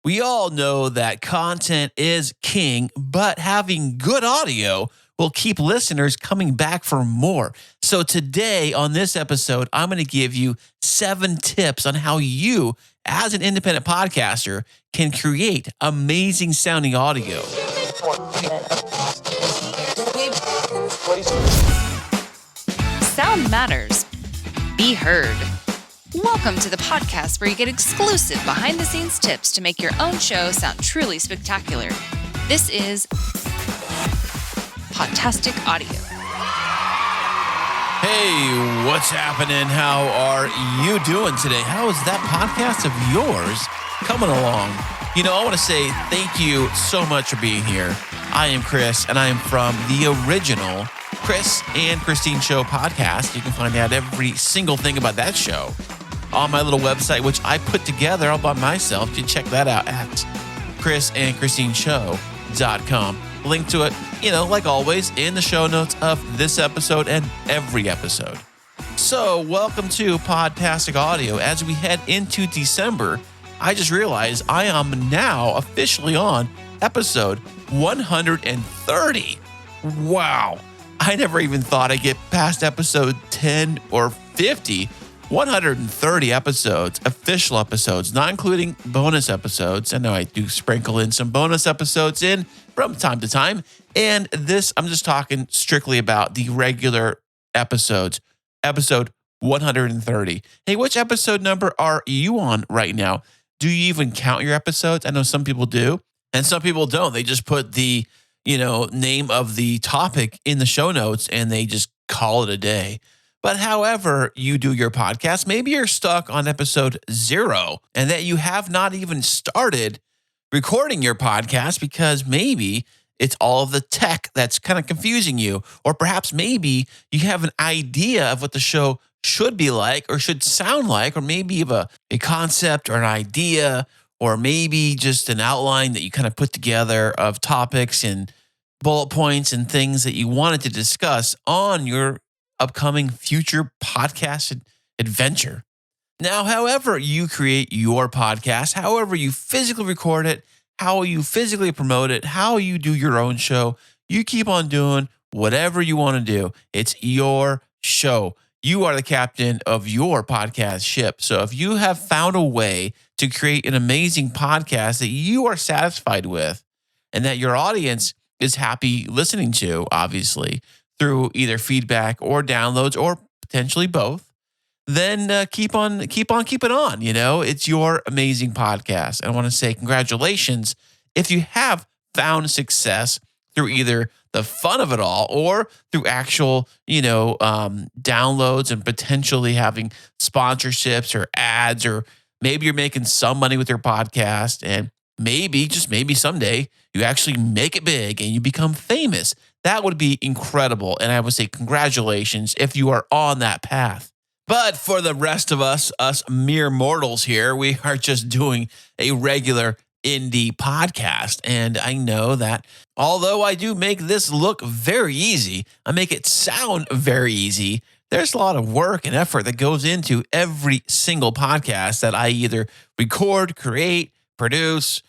We all know that content is king, but having good audio will keep listeners coming back for more. So today on this episode, I'm going to give you 7 tips on how you, as an independent podcaster, can create amazing sounding audio. Sound matters. Be heard. Welcome to the podcast where you get exclusive behind-the-scenes tips to make your own show sound truly spectacular. This is Podtastic Audio. Hey, what's happening? How are you doing today? How is that podcast of yours coming along? You know, I want to say thank you so much for being here. I am Chris, and I am from the original Chris and Christine Show podcast. You can find out every single thing about that show on my little website, which I put together all by myself. You can check that out at chrisandchristineshow.com. Link to it, like always, in the show notes of this episode and every episode. So, welcome to Podtastic Audio. As we head into December, I just realized I am now officially on episode 130. Wow. I never even thought I'd get past episode 10 or 50. 130 episodes, official episodes, not including bonus episodes. I know I do sprinkle in some bonus episodes in from time to time. And this, I'm just talking strictly about the regular episodes, episode 130. Hey, which episode number are you on right now? Do you even count your episodes? I know some people do, and some people don't. They just put the, name of the topic in the show notes and they just call it a day. But however you do your podcast, maybe you're stuck on episode 0 and that you have not even started recording your podcast because maybe it's all of the tech that's kind of confusing you. Or perhaps maybe you have an idea of what the show should be like or should sound like, or maybe you have a concept or an idea, or maybe just an outline that you kind of put together of topics and bullet points and things that you wanted to discuss on your upcoming future podcast adventure. Now, however you create your podcast, however you physically record it, how you physically promote it, how you do your own show, you keep on doing whatever you want to do. It's your show. You are the captain of your podcast ship. So if you have found a way to create an amazing podcast that you are satisfied with and that your audience is happy listening to, obviously, through either feedback or downloads or potentially both, then keep on keeping on. It's your amazing podcast. And I want to say congratulations if you have found success through either the fun of it all or through actual, downloads and potentially having sponsorships or ads, or maybe you're making some money with your podcast, and maybe, just maybe someday you actually make it big and you become famous. That would be incredible. And I would say congratulations if you are on that path. But for the rest of us mere mortals here, we are just doing a regular indie podcast. And I know that although I do make this look very easy, I make it sound very easy, there's a lot of work and effort that goes into every single podcast that I either record, create, produce,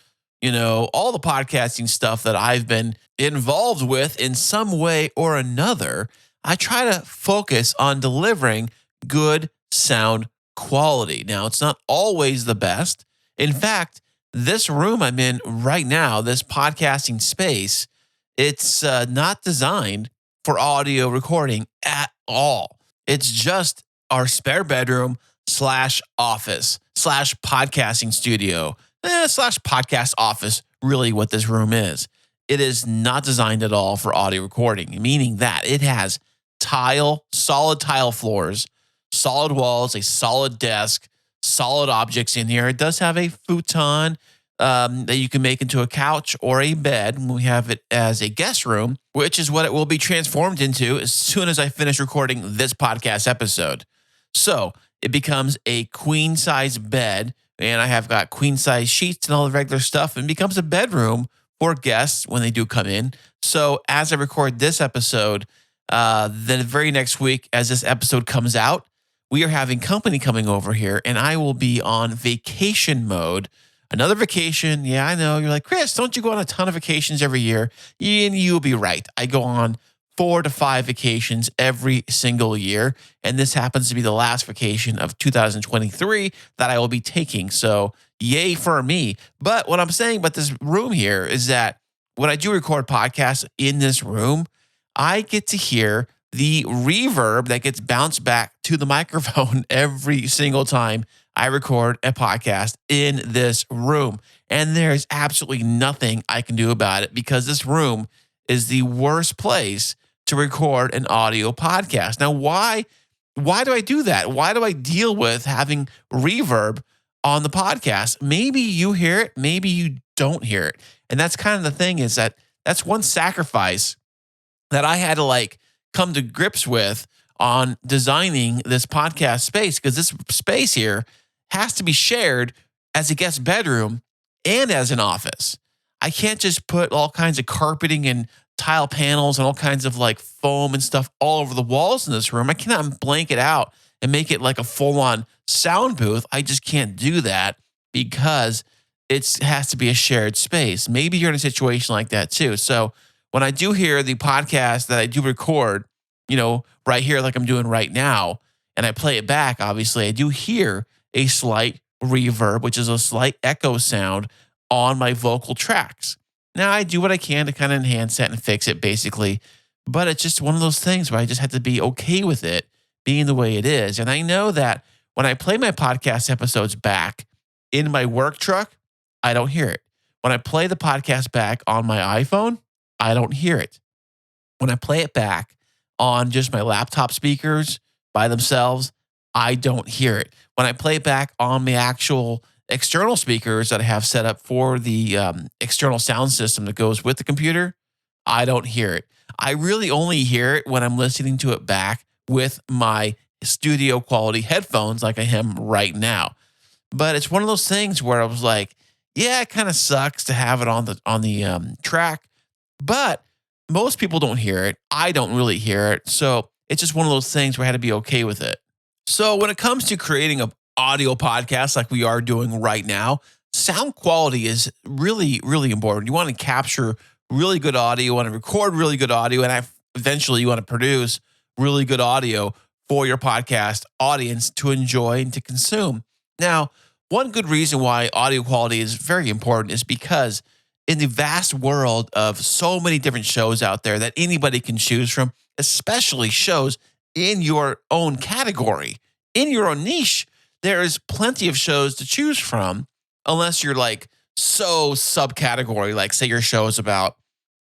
all the podcasting stuff that I've been involved with in some way or another. I try to focus on delivering good sound quality. Now, it's not always the best. In fact, this room I'm in right now, this podcasting space, it's not designed for audio recording at all. It's just our spare bedroom / office / podcasting studio / podcast office, really what this room is. It is not designed at all for audio recording, meaning that it has solid tile floors, solid walls, a solid desk, solid objects in here. It does have a futon that you can make into a couch or a bed. We have it as a guest room, which is what it will be transformed into as soon as I finish recording this podcast episode. So it becomes a queen size bed, and I have got queen size sheets and all the regular stuff, and becomes a bedroom for guests when they do come in. So as I record this episode, then the very next week, as this episode comes out, we are having company coming over here, and I will be on vacation mode Another vacation. Yeah, I know. You're like, Chris, don't you go on a ton of vacations every year? And you'll be right. I go on 4 to 5 vacations every single year. And this happens to be the last vacation of 2023 that I will be taking. So yay for me. But what I'm saying about this room here is that when I do record podcasts in this room, I get to hear the reverb that gets bounced back to the microphone every single time I record a podcast in this room. And there's absolutely nothing I can do about it because this room is the worst place to record an audio podcast. Now, why do I do that? Why do I deal with having reverb on the podcast? Maybe you hear it, maybe you don't hear it. And that's kind of the thing, is that that's one sacrifice that I had to come to grips with on designing this podcast space, because this space here has to be shared as a guest bedroom and as an office. I can't just put all kinds of carpeting and tile panels and all kinds of foam and stuff all over the walls in this room. I cannot blanket out and make it like a full-on sound booth. I just can't do that because it has to be a shared space. Maybe you're in a situation like that too. So when I do hear the podcast that I do record, right here, like I'm doing right now, and I play it back, obviously, I do hear a slight reverb, which is a slight echo sound on my vocal tracks. Now, I do what I can to kind of enhance that and fix it, basically, but it's just one of those things where I just have to be okay with it being the way it is. And I know that when I play my podcast episodes back in my work truck, I don't hear it. When I play the podcast back on my iPhone, I don't hear it. When I play it back on just my laptop speakers by themselves, I don't hear it. When I play it back on the actual external speakers that I have set up for the external sound system that goes with the computer, I don't hear it. I really only hear it when I'm listening to it back with my studio quality headphones like I am right now. But it's one of those things where I was like, yeah, it kind of sucks to have it on the track, but most people don't hear it. I don't really hear it. So it's just one of those things where I had to be okay with it. So when it comes to creating an audio podcast like we are doing right now, sound quality is really, really important. You want to capture really good audio, you want to record really good audio, and eventually you want to produce really good audio for your podcast audience to enjoy and to consume. Now, one good reason why audio quality is very important is because in the vast world of so many different shows out there that anybody can choose from, especially shows in your own category, in your own niche, there is plenty of shows to choose from, unless you're so subcategory, say your show is about,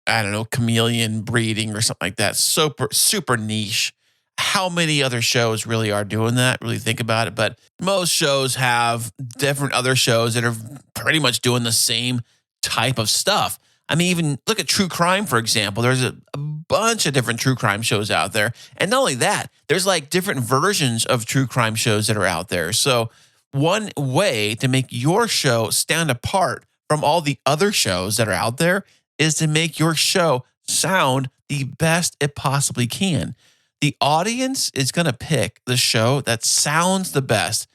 I don't know, chameleon breeding or something like that, super niche. How many other shows really are doing that? Really think about it. But most shows have different other shows that are pretty much doing the same type of stuff. I mean, even look at true crime, for example. There's a bunch of different true crime shows out there. And not only that, there's different versions of true crime shows that are out there. So one way to make your show stand apart from all the other shows that are out there is to make your show sound the best it possibly can. The audience is going to pick the show that sounds the best.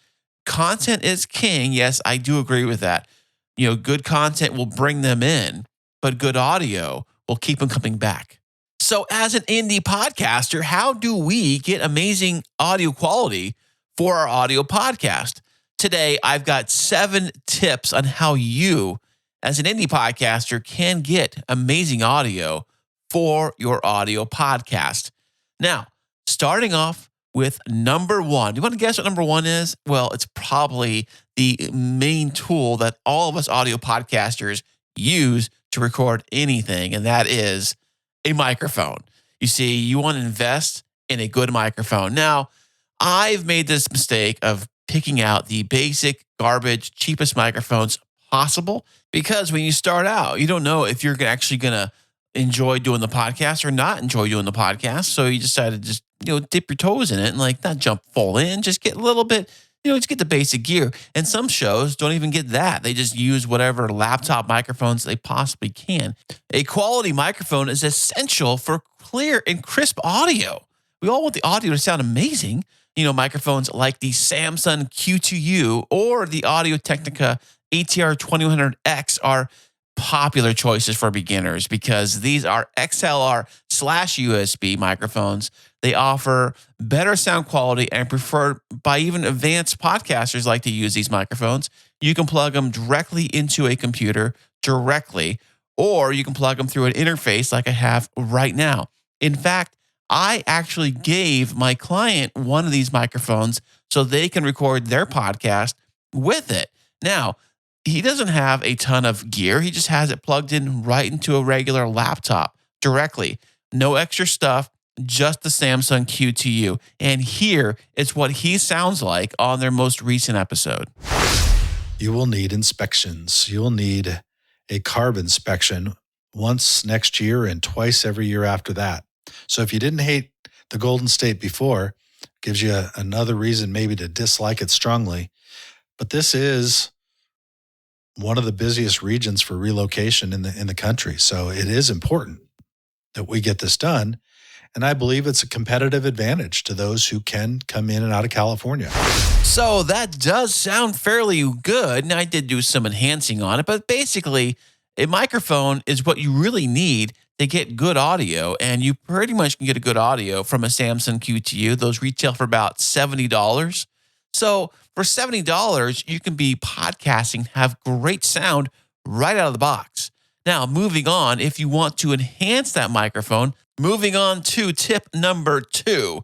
Content is king. Yes, I do agree with that. Good content will bring them in, but good audio will keep them coming back. So as an indie podcaster, how do we get amazing audio quality for our audio podcast? Today, I've got 7 tips on how you, as an indie podcaster, can get amazing audio for your audio podcast. Now, starting off with number 1. Do you want to guess what number 1 is? Well, it's probably the main tool that all of us audio podcasters use to record anything, and that is a microphone. You see, you want to invest in a good microphone. Now, I've made this mistake of picking out the basic, garbage, cheapest microphones possible, because when you start out, you don't know if you're actually going to enjoy doing the podcast or not enjoy doing the podcast. So you decide to just, dip your toes in it and not jump full in, just get a little bit, just get the basic gear. And some shows don't even get that. They just use whatever laptop microphones they possibly can. A quality microphone is essential for clear and crisp audio. We all want the audio to sound amazing. Microphones like the Samsung Q2U or the Audio-Technica ATR 2100X are popular choices for beginners because these are XLR/USB microphones. They offer better sound quality and preferred by even advanced podcasters like to use these microphones. You can plug them directly into a computer directly, or you can plug them through an interface like I have right now. In fact, I actually gave my client one of these microphones so they can record their podcast with it. Now, he doesn't have a ton of gear. He just has it plugged in right into a regular laptop directly. No extra stuff, just the Samsung Q2U. And here is what he sounds like on their most recent episode. You will need inspections. You will need a carb inspection once next year and twice every year after that. So if you didn't hate the Golden State before, gives you another reason maybe to dislike it strongly. But this is one of the busiest regions for relocation in the country. So it is important that we get this done. And I believe it's a competitive advantage to those who can come in and out of California. So that does sound fairly good. And I did do some enhancing on it, but basically a microphone is what you really need to get good audio. And you pretty much can get a good audio from a Samsung Q2U. Those retail for about $70. So for $70, you can be podcasting, have great sound right out of the box. Now, moving on, if you want to enhance that microphone, moving on to tip number 2,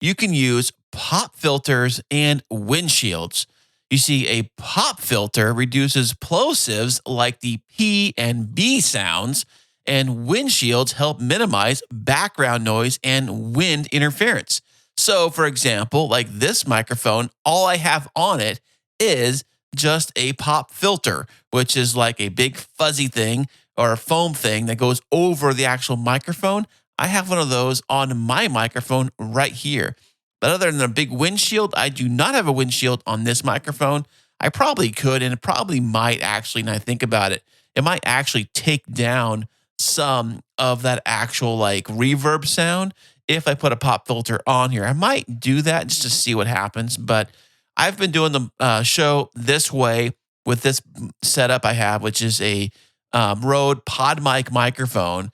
you can use pop filters and windshields. You see, a pop filter reduces plosives like the P and B sounds, and windshields help minimize background noise and wind interference. So, for example, like this microphone, all I have on it is just a pop filter, which is like a big fuzzy thing or a foam thing that goes over the actual microphone. I have one of those on my microphone right here. But other than a big windshield, I do not have a windshield on this microphone. I probably could, and it probably might actually, and I think about it, it might actually take down some of that actual like reverb sound if I put a pop filter on here. I might do that just to see what happens, but I've been doing the show this way with this setup I have, which is a Rode PodMic microphone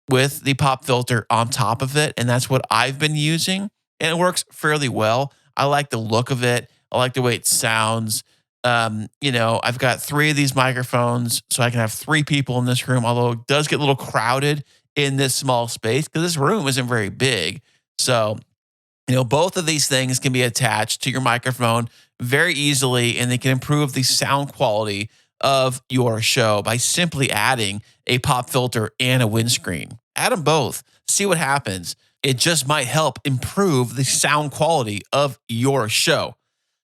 with the pop filter on top of it, and that's what I've been using, and it works fairly well. I like the look of it. I like the way it sounds. I've got 3 of these microphones, so I can have 3 people in this room, although it does get a little crowded in this small space because this room isn't very big. So, both of these things can be attached to your microphone very easily, and they can improve the sound quality of your show by simply adding a pop filter and a windscreen. Add them both. See what happens. It just might help improve the sound quality of your show.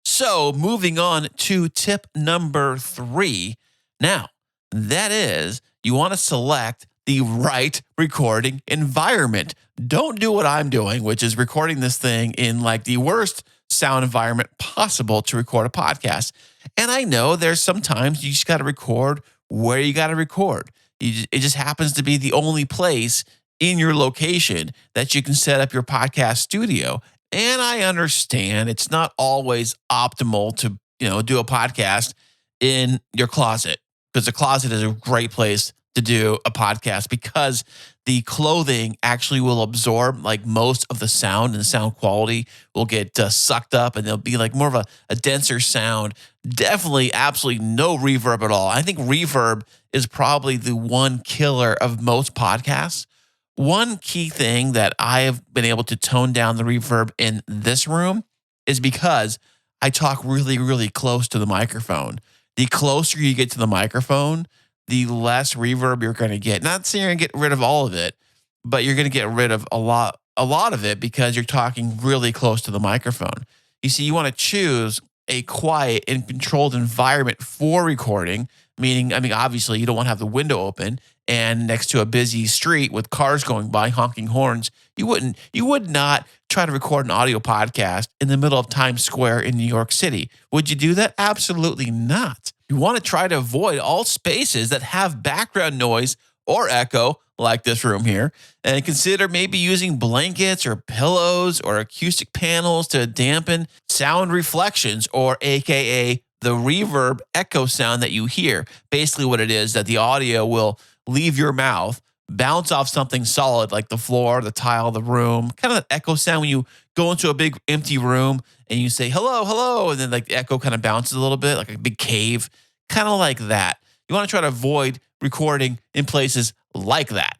So moving on to tip number 3. Now, that is you want to select the right recording environment. Don't do what I'm doing, which is recording this thing in like the worst sound environment possible to record a podcast. And I know there's sometimes you just got to record where you got to record. It just happens to be the only place in your location that you can set up your podcast studio. And I understand it's not always optimal to, do a podcast in your closet, because the closet is a great place to do a podcast because the clothing actually will absorb like most of the sound, and the sound quality will get sucked up, and there'll be like more of a denser sound. Definitely, absolutely no reverb at all. I think reverb is probably the one killer of most podcasts. One key thing that I have been able to tone down the reverb in this room is because I talk really, really close to the microphone. The closer you get to the microphone, the less reverb you're going to get. Not saying you're going to get rid of all of it, but you're going to get rid of a lot of it because you're talking really close to the microphone. You see, you want to choose a quiet and controlled environment for recording, meaning, obviously you don't want to have the window open and next to a busy street with cars going by honking horns. You would not try to record an audio podcast in the middle of Times Square in New York City. Would you do that? Absolutely not. You want to try to avoid all spaces that have background noise or echo, like this room here, and consider maybe using blankets or pillows or acoustic panels to dampen sound reflections, or AKA the reverb echo sound that you hear. Basically what it is that the audio will leave your mouth, bounce off something solid like the floor, the tile, the room, kind of that echo sound when you go into a big empty room and you say, hello, hello. And then like the echo kind of bounces a little bit like a big cave, kind of like that. You want to try to avoid recording in places like that.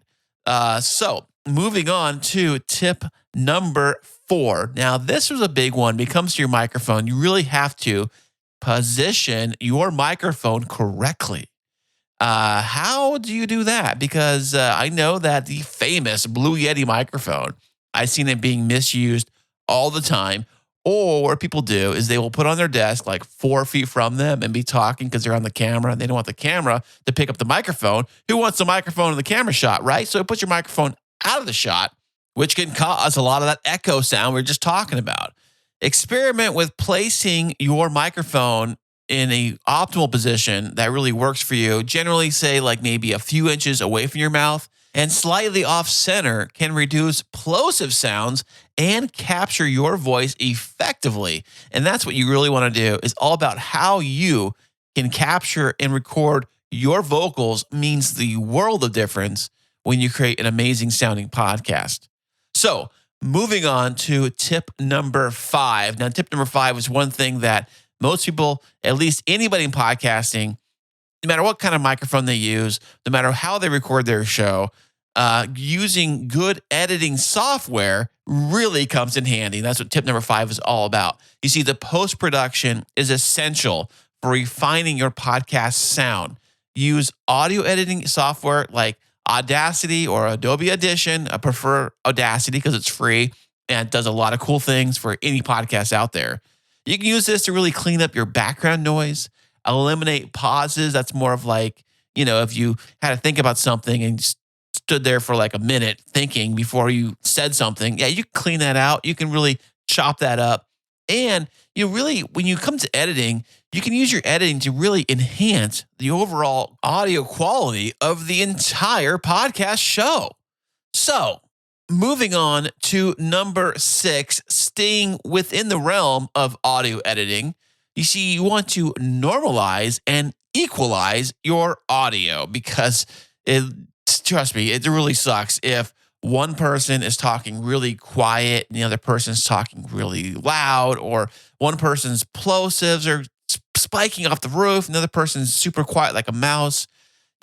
So moving on to tip number 4. Now, this was a big one. When it comes to your microphone, you really have to position your microphone correctly. How do you do that? Because I know that the famous Blue Yeti microphone, I've seen it being misused all the time. Or what people do is they will put on their desk like 4 feet from them and be talking because they're on the camera. And they don't want the camera to pick up the microphone. Who wants the microphone in the camera shot, right? So put your microphone out of the shot, which can cause a lot of that echo sound we were just talking about. Experiment with placing your microphone in a optimal position that really works for you. Generally say like maybe a few inches away from your mouth, and slightly off center can reduce plosive sounds and capture your voice effectively. And that's what you really want to do, is all about how you can capture and record your vocals. Means the world of difference when you create an amazing sounding podcast. So moving on to tip number 5. Now, tip number 5 is one thing that most people, at least anybody in podcasting, no matter what kind of microphone they use, no matter how they record their show, using good editing software really comes in handy. That's what tip number 5 is all about. You see, the post-production is essential for refining your podcast sound. Use audio editing software like Audacity or Adobe Audition. I prefer Audacity because it's free and does a lot of cool things for any podcast out there. You can use this to really clean up your background noise, eliminate pauses. That's more of like, if you had to think about something and stood there for like a minute thinking before you said something, you can clean that out. You can really chop that up. And when you come to editing, you can use your editing to really enhance the overall audio quality of the entire podcast show. So, moving on to number 6, staying within the realm of audio editing. You see, you want to normalize and equalize your audio because trust me, it really sucks if one person is talking really quiet and the other person is talking really loud, or one person's plosives are spiking off the roof and the other person's super quiet like a mouse.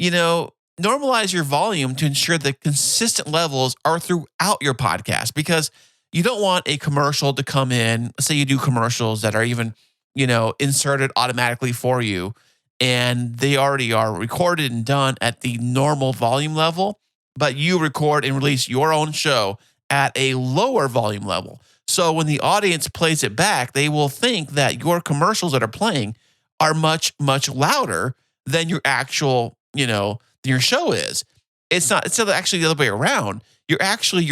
Normalize your volume to ensure that consistent levels are throughout your podcast, because you don't want a commercial to come in. Let's say you do commercials that are even, inserted automatically for you, and they already are recorded and done at the normal volume level, but you record and release your own show at a lower volume level. So when the audience plays it back, they will think that your commercials that are playing are much, much louder than your actual, your show is. It's actually the other way around. You're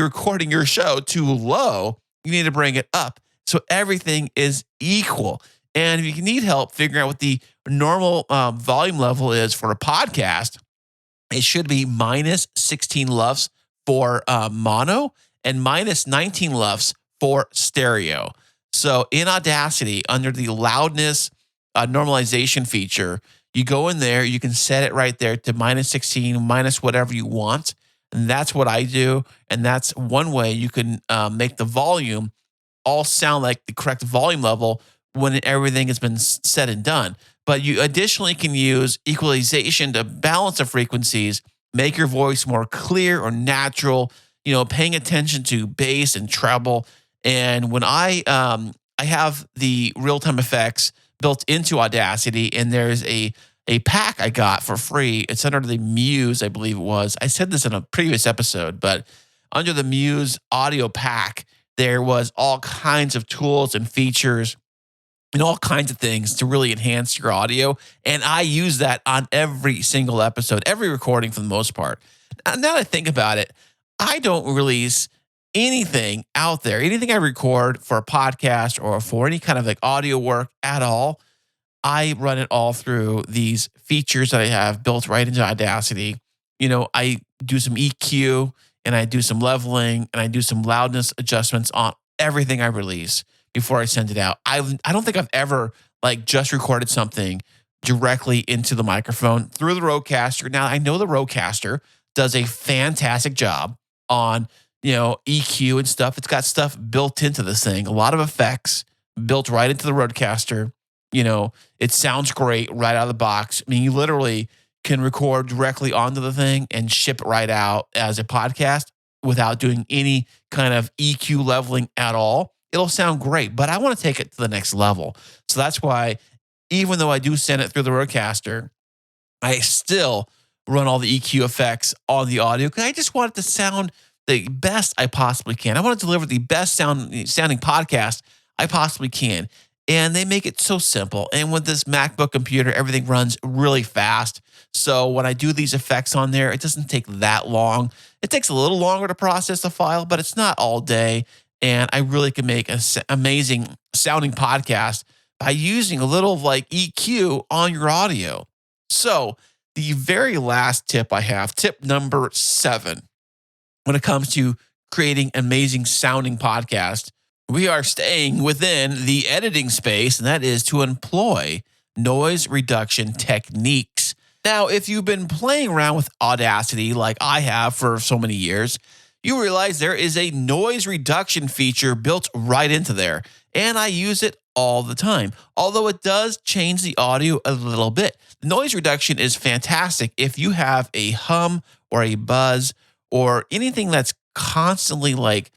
recording your show too low. You need to bring it up so everything is equal. And if you need help figuring out what the normal volume level is for a podcast, it should be minus 16 LUFS for mono and minus 19 LUFS for stereo. So in Audacity, under the loudness normalization feature, you go in there, you can set it right there to minus 16, minus whatever you want. And that's what I do. And that's one way you can make the volume all sound like the correct volume level when everything has been said and done. But you additionally can use equalization to balance the frequencies, make your voice more clear or natural, paying attention to bass and treble. And when I have the real-time effects built into Audacity, and there's a pack I got for free. It's under the Muse, I believe it was. I said this in a previous episode, but under the Muse audio pack, there was all kinds of tools and features and all kinds of things to really enhance your audio. And I use that on every single episode, every recording for the most part. Now that I think about it, I don't release anything out there, anything I record for a podcast or for any kind of like audio work at all. I run it all through these features that I have built right into Audacity. I do some EQ and I do some leveling and I do some loudness adjustments on everything I release before I send it out. I don't think I've ever like just recorded something directly into the microphone through the Rodecaster. Now, I know the Rodecaster does a fantastic job on, EQ and stuff. It's got stuff built into this thing, a lot of effects built right into the Rodecaster. It sounds great right out of the box. I mean, you literally can record directly onto the thing and ship it right out as a podcast without doing any kind of EQ leveling at all. It'll sound great, but I want to take it to the next level. So that's why, even though I do send it through the Rodecaster, I still run all the EQ effects on the audio because I just want it to sound the best I possibly can. I want to deliver the best sounding podcast I possibly can. And they make it so simple. And with this MacBook computer, everything runs really fast. So when I do these effects on there, it doesn't take that long. It takes a little longer to process the file, but it's not all day. And I really can make an amazing sounding podcast by using a little like EQ on your audio. So the very last tip I have, tip number 7, when it comes to creating amazing sounding podcast, we are staying within the editing space, and that is to employ noise reduction techniques. Now, if you've been playing around with Audacity like I have for so many years, you realize there is a noise reduction feature built right into there, and I use it all the time, although it does change the audio a little bit. Noise reduction is fantastic if you have a hum or a buzz or anything that's constantly like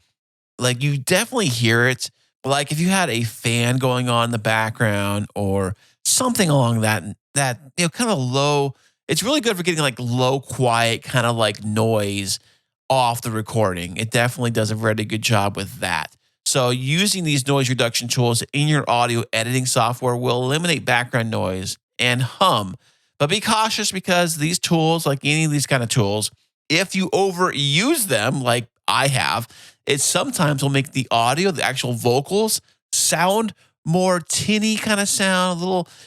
you definitely hear it. Like if you had a fan going on in the background or something along that kind of low, it's really good for getting like low, quiet kind of like noise off the recording. It definitely does a very good job with that. So using these noise reduction tools in your audio editing software will eliminate background noise and hum. But be cautious because these tools, like any of these kind of tools, if you overuse them, like I have, it sometimes will make the audio, the actual vocals, sound more tinny kind of sound,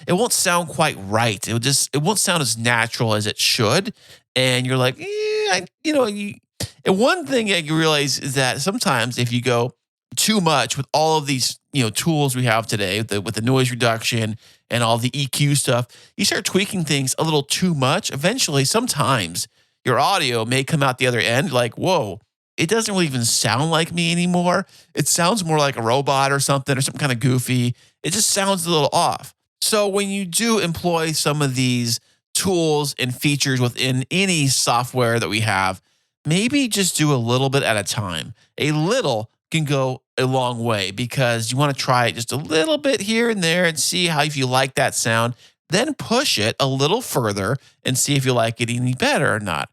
it won't sound quite right. It won't sound as natural as it should. And you're like, and one thing that you realize is that sometimes if you go too much with all of these, tools we have today with the noise reduction and all the EQ stuff, you start tweaking things a little too much. Eventually, sometimes your audio may come out the other end like, whoa, it doesn't really even sound like me anymore. It sounds more like a robot or something kind of goofy. It just sounds a little off. So when you do employ some of these tools and features within any software that we have, maybe just do a little bit at a time. A little can go a long way because you want to try it just a little bit here and there and see if you like that sound. Then push it a little further and see if you like it any better or not.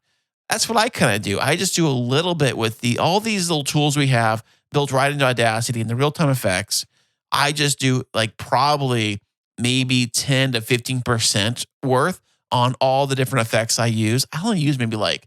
That's what I kind of do. I just do a little bit with all these little tools we have built right into Audacity and the real-time effects. I just do like probably maybe 10 to 15% worth on all the different effects I use. I only use maybe like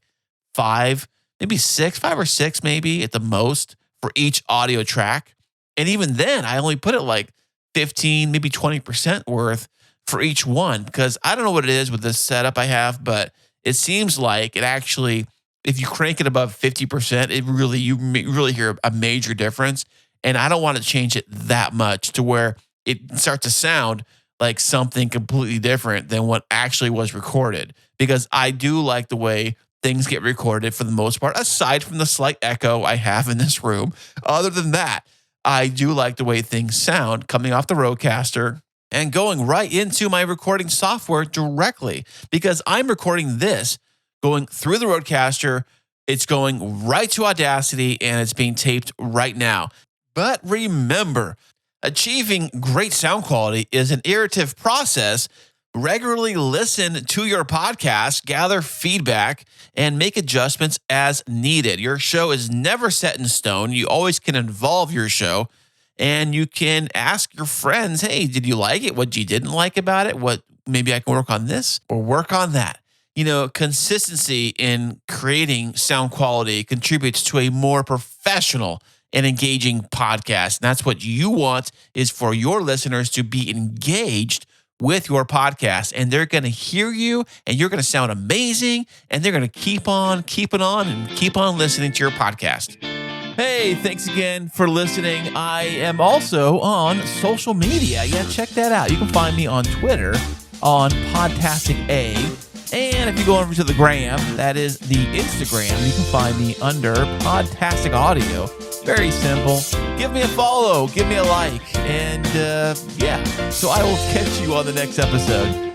5 or 6 maybe at the most for each audio track. And even then, I only put it like 15, maybe 20% worth for each one because I don't know what it is with this setup I have, but it seems like it actually, if you crank it above 50%, you really hear a major difference. And I don't want to change it that much to where it starts to sound like something completely different than what actually was recorded. Because I do like the way things get recorded for the most part, aside from the slight echo I have in this room. Other than that, I do like the way things sound coming off the Rodecaster and going right into my recording software directly because I'm recording this going through the Rodecaster. It's going right to Audacity and it's being taped right now. But remember, achieving great sound quality is an iterative process. Regularly listen to your podcast, gather feedback, and make adjustments as needed. Your show is never set in stone. You always can evolve your show. And you can ask your friends, hey, did you like it? What you didn't like about it? What maybe I can work on this or work on that. Consistency in creating sound quality contributes to a more professional and engaging podcast. And that's what you want, is for your listeners to be engaged with your podcast. And they're going to hear you and you're going to sound amazing. And they're going to keep on keeping on and keep on listening to your podcast. Hey, thanks again for listening. I am also on social media. Yeah, check that out. You can find me on Twitter on Podtastic A. And if you go over to the gram, that is the Instagram, you can find me under Podtastic Audio. Very simple. Give me a follow, give me a like, and yeah. So I will catch you on the next episode.